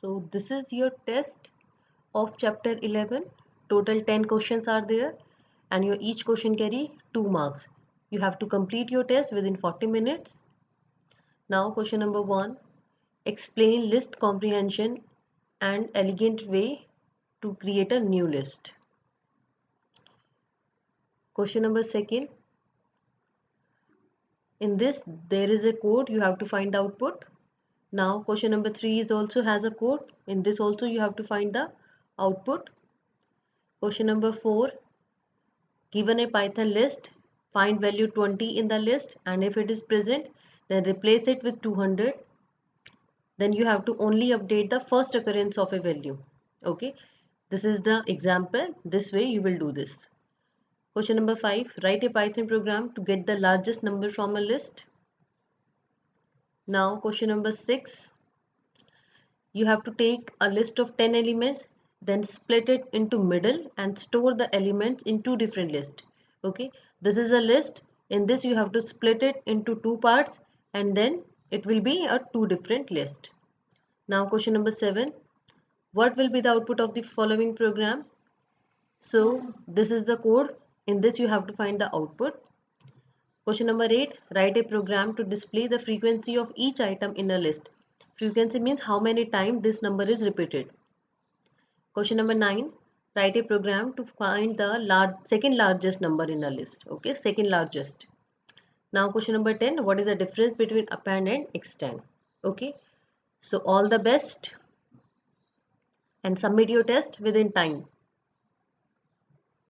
So this is your test of chapter 11. Total 10 questions are there and your each question carry 2 marks. You have to complete your test within 40 minutes. Now question number 1. Explain list comprehension and elegant way to create a new list. Question number 2. In this there is a code, you have to find the output. Now question number 3 is also has a code. In this also you have to find the output. Question number 4. Given a Python list, find value 20 in the list, and if it is present then replace it with 200. Then you have to only update the first occurrence of a value. Okay, this is the example. This way you will do this. Question number 5. Write a Python program to get the largest number from a list. Now question number 6. You have to take a list of 10 elements, then split it into middle and store the elements in two different lists. Okay, this is a list. In this you have to split it into two parts and then it will be a two different list. Now question number 7. What will be the output of the following program? So this is the code. In this you have to find the output. Question number 8. Write a program to display the frequency of each item in a list. Frequency means how many times this number is repeated. Question number 9. Write a program to find the second largest number in a list. Okay, second largest. Now question number 10. What is the difference between append and extend? Okay, so all the best and submit your test within time.